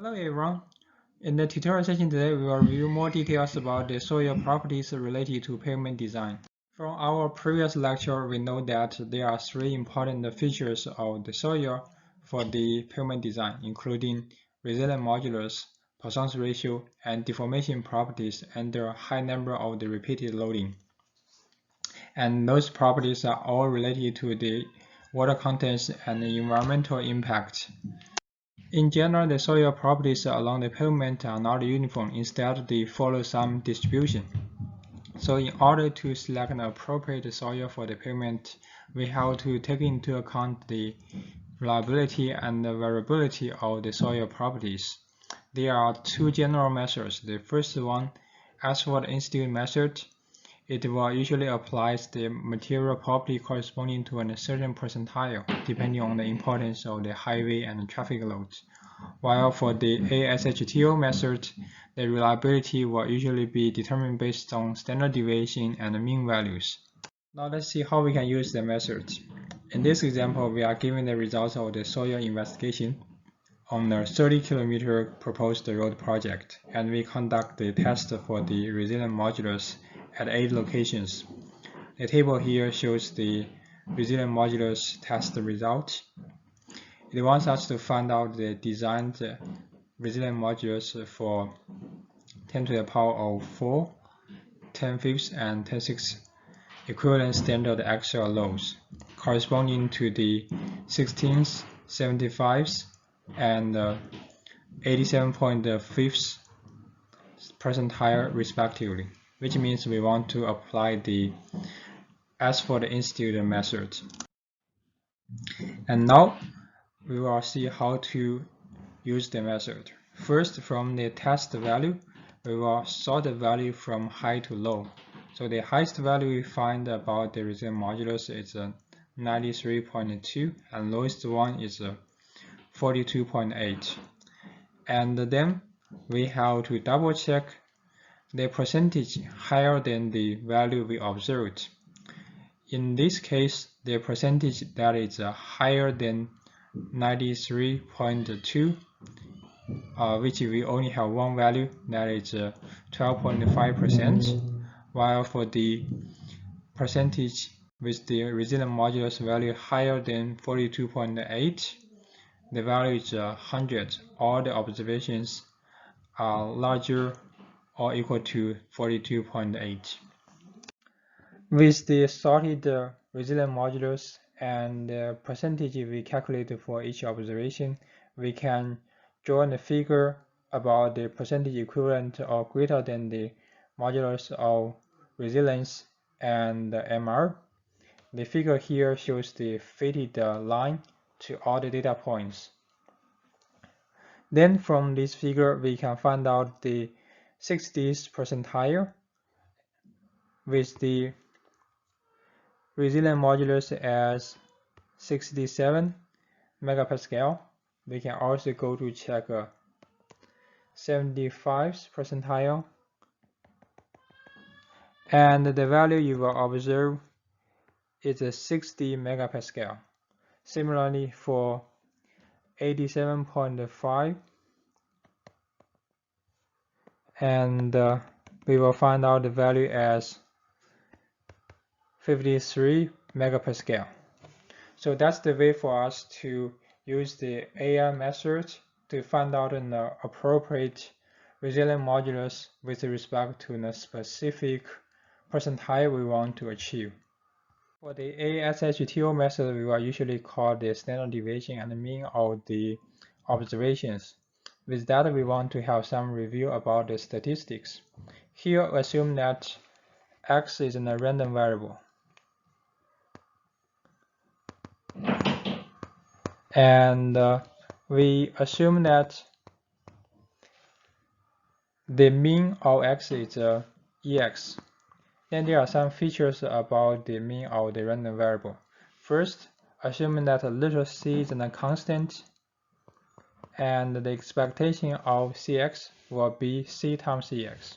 Hello everyone. In the tutorial session today, we will review more details about the soil properties related to pavement design. From our previous lecture, we know that there are three important features of the soil for the pavement design, including resilient modulus, Poisson's ratio, and deformation properties under a high number of the repeated loading. And those properties are all related to the water contents and the environmental impact. In general, the soil properties along the pavement are not uniform. Instead, they follow some distribution. So in order to select an appropriate soil for the pavement, we have to take into account the reliability and the variability of the soil properties. There are two general methods. The first one, Asphalt Institute method, it will usually apply the material property corresponding to a certain percentile, depending on the importance of the highway and traffic loads. While for the ASHTO method, the reliability will usually be determined based on standard deviation and mean values. Now let's see how we can use the method. In this example, we are given the results of the soil investigation on a 30-kilometer proposed road project, and we conduct the test for the resilient modulus at 8 locations. The table here shows the resilient modulus test result. It wants us to find out the designed resilient modulus for 10 to the power of 4, 10^5, and 10^6 equivalent standard axial loads, corresponding to the 16th, 75th, and 87.5th percentile respectively, which means we want to apply the Asphalt Institute method. And now we will see how to use the method. First, from the test value, we will sort the value from high to low. So the highest value we find about the resilient modulus is 93.2, and lowest one is 42.8. And then we have to double check the percentage higher than the value we observed. In this case, the percentage that is higher than 93.2, which we only have one value, that is 12.5%, while for the percentage with the resilient modulus value higher than 42.8, the value is 100. All the observations are larger or equal to 42.8. With the sorted resilient modulus and the percentage we calculated for each observation, we can draw a figure about the percentage equivalent or greater than the modulus of resilience and MR. The figure here shows the fitted line to all the data points. Then from this figure, we can find out the 60th percentile with the resilient modulus as 67 megapascal. We can also go to check 75th percentile, and the value you will observe is 60 megapascal. Similarly for 87.5, and we will find out the value as 53 megapascal. So that's the way for us to use the AI method to find out an appropriate resilient modulus with respect to the specific percentile we want to achieve. For the ASHTO method, we will usually call the standard deviation and the mean of the observations. With that, we want to have some review about the statistics. Here, assume that x is a random variable, and we assume that the mean of x is ex. Then there are some features about the mean of the random variable. First, assuming that little c is a constant, and the expectation of cx will be c times ex.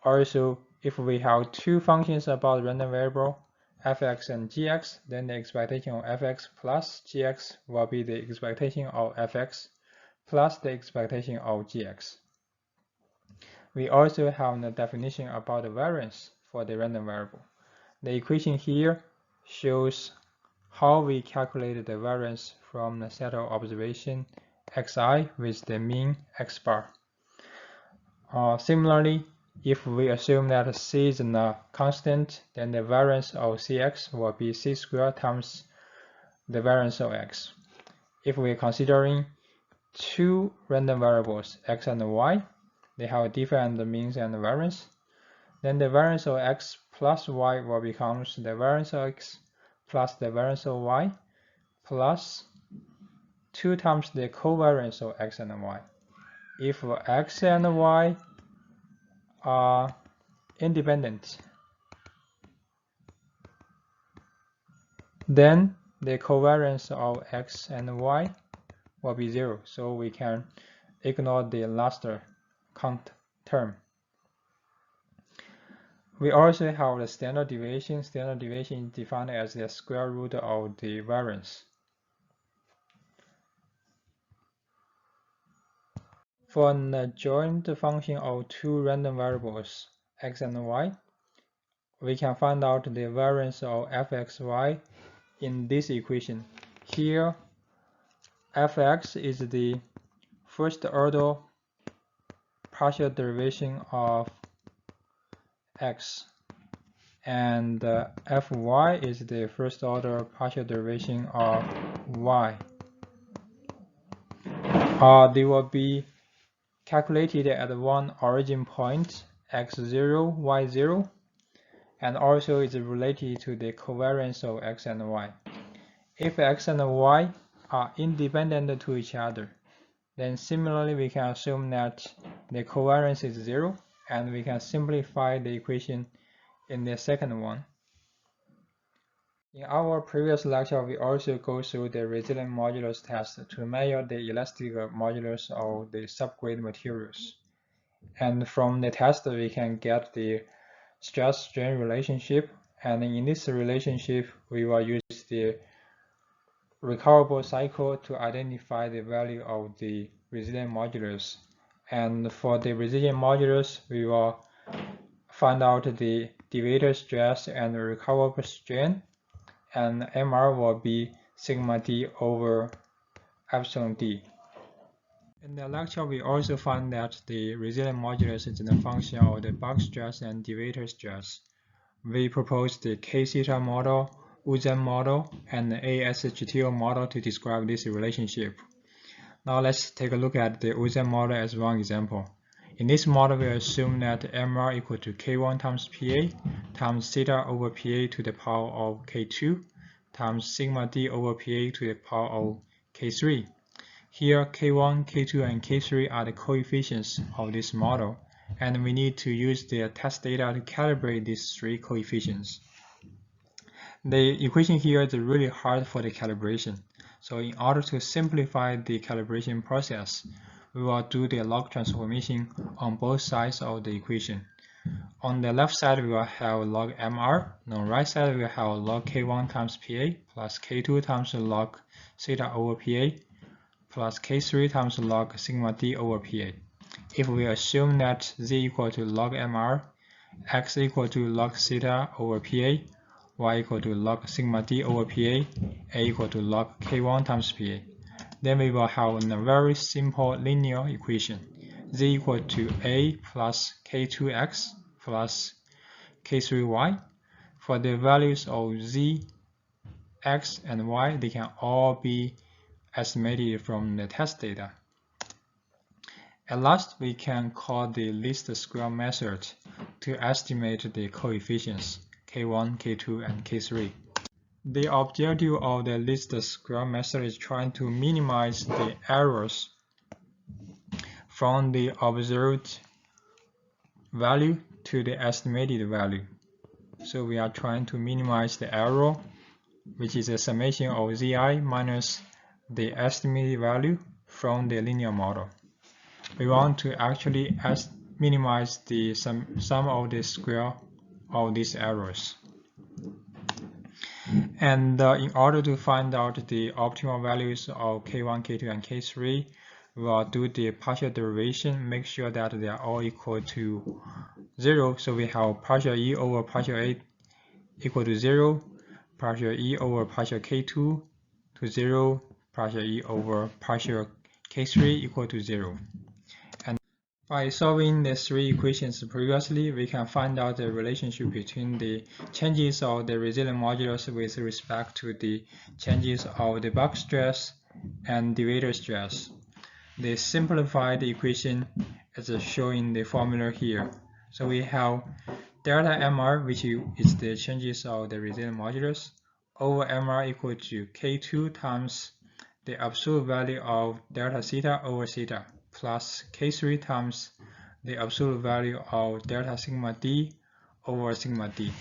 Also, if we have two functions about random variable, fx and gx, then the expectation of fx plus gx will be the expectation of fx plus the expectation of gx. We also have the definition about the variance for the random variable. The equation here shows how we calculate the variance from the set of observation xi with the mean x bar. Similarly, if we assume that c is a constant, then the variance of cx will be c squared times the variance of x. If we're considering two random variables, x and y, they have different means and variance, then the variance of x plus y will become the variance of x plus the variance of y plus 2 times the covariance of x and y. If x and y are independent, then the covariance of x and y will be 0, so we can ignore the last count term. We also have the standard deviation. Standard deviation is defined as the square root of the variance. For an adjoint function of two random variables, x and y, we can find out the variance of fxy in this equation. Here, fx is the first order partial derivation of x, and fy is the first order partial derivation of y. They will be calculated at one origin point, x0, y0, and also is related to the covariance of x and y. If x and y are independent to each other, then similarly we can assume that the covariance is 0, and we can simplify the equation in the second one. In our previous lecture, we also go through the resilient modulus test to measure the elastic modulus of the subgrade materials. And from the test, we can get the stress-strain relationship. And in this relationship, we will use the recoverable cycle to identify the value of the resilient modulus. And for the resilient modulus, we will find out the deviator stress and the recoverable strain, and MR will be sigma d over epsilon d. In the lecture, we also found that the resilient modulus is a function of the box stress and deviator stress. We proposed the K-theta model, Uzan model, and the ASGTO model to describe this relationship. Now let's take a look at the Uzan model as one example. In this model, we assume that MR equal to K1 times PA times theta over PA to the power of K2 times sigma d over PA to the power of K3. Here, K1, K2, and K3 are the coefficients of this model, and we need to use the test data to calibrate these three coefficients. The equation here is really hard for the calibration, so in order to simplify the calibration process, we will do the log transformation on both sides of the equation. On the left side, we will have log MR. On the right side, we will have log K1 times PA plus K2 times log theta over PA plus K3 times log sigma d over PA. If we assume that Z equal to log MR, X equal to log theta over PA, Y equal to log sigma d over PA, A equal to log K1 times PA, then we will have a very simple linear equation. Z equal to A plus K2X plus K3Y. For the values of Z, X, and Y, they can all be estimated from the test data. At last, we can call the least square method to estimate the coefficients K1, K2, and K3. The objective of the least square method is trying to minimize the errors from the observed value to the estimated value. So we are trying to minimize the error, which is a summation of Zi minus the estimated value from the linear model. We want to actually minimize the sum of the square of these errors. And in order to find out the optimal values of K1, K2, and K3, we will do the partial derivation, make sure that they are all equal to 0. So we have partial E over partial A equal to 0, partial E over partial K2 to 0, partial E over partial K3 equal to 0. And by solving the three equations previously, we can find out the relationship between the changes of the resilient modulus with respect to the changes of the bulk stress and deviator stress. The simplified equation is shown in the formula here. So we have delta MR, which is the changes of the resilient modulus, over MR equal to K2 times the absolute value of delta theta over theta, plus K3 times the absolute value of delta sigma D over sigma D.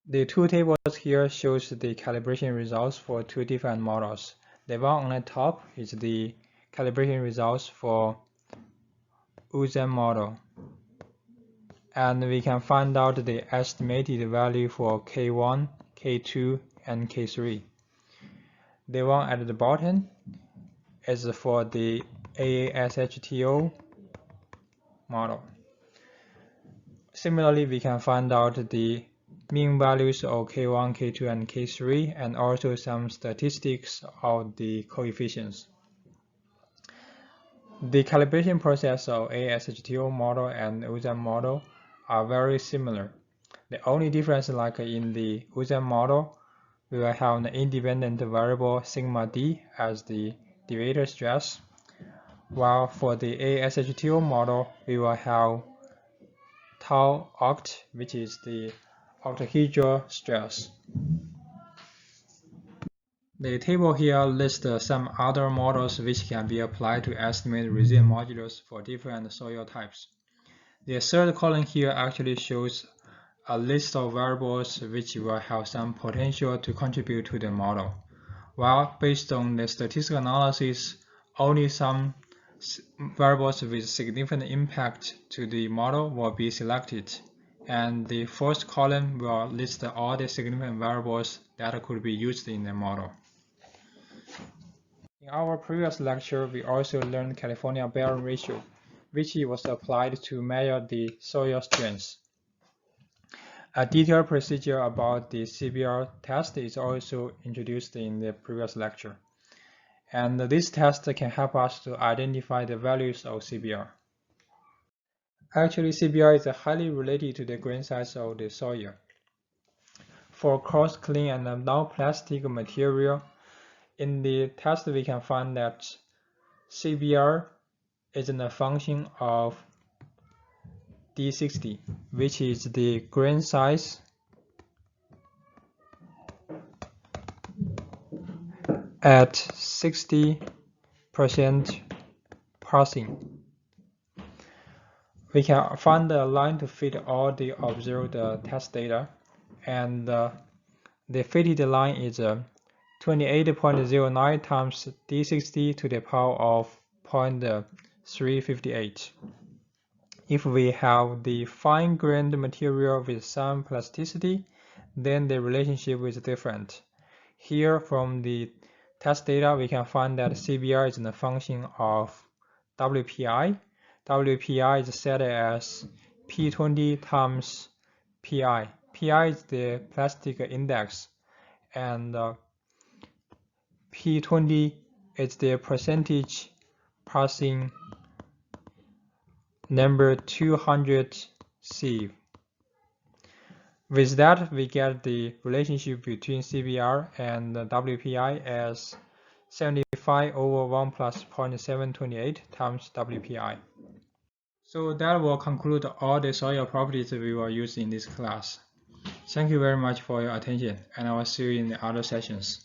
The two tables here shows the calibration results for two different models. The one on the top is the calibration results for Uzan model, and we can find out the estimated value for K1, K2, and K3. The one at the bottom is for the AASHTO model. Similarly, we can find out the mean values of K1, K2, and K3, and also some statistics of the coefficients. The calibration process of ASHTO model and Uzan model are very similar. The only difference, like in the Uzan model, we will have an independent variable sigma D as the deviator stress, while for the ASHTO model, we will have tau oct, which is the octahedral stress. The table here lists some other models which can be applied to estimate resilient modulus for different soil types. The third column here actually shows a list of variables which will have some potential to contribute to the model, while based on the statistical analysis, only some variables with significant impact to the model will be selected, and the fourth column will list all the significant variables that could be used in the model. In our previous lecture, we also learned California bearing ratio, which was applied to measure the soil strength. A detailed procedure about the CBR test is also introduced in the previous lecture. And this test can help us to identify the values of CBR. Actually, CBR is highly related to the grain size of the soil. For coarse, clean, and non-plastic material, in the test we can find that CBR is a function of D60, which is the grain size at 60% parsing. We can find a line to fit all the observed test data, and the fitted line is 28.09 times D60 to the power of 0.358. If we have the fine-grained material with some plasticity, then the relationship is different. Here, from the test data, we can find that CBR is a function of WPI. WPI is set as P20 times PI. PI is the plastic index, and P20 is the percentage parsing number 200 sieve. With that, we get the relationship between CBR and WPI as 75 over 1 plus 0.728 times WPI. So that will conclude all the soil properties we will use in this class. Thank you very much for your attention, and I will see you in the other sessions.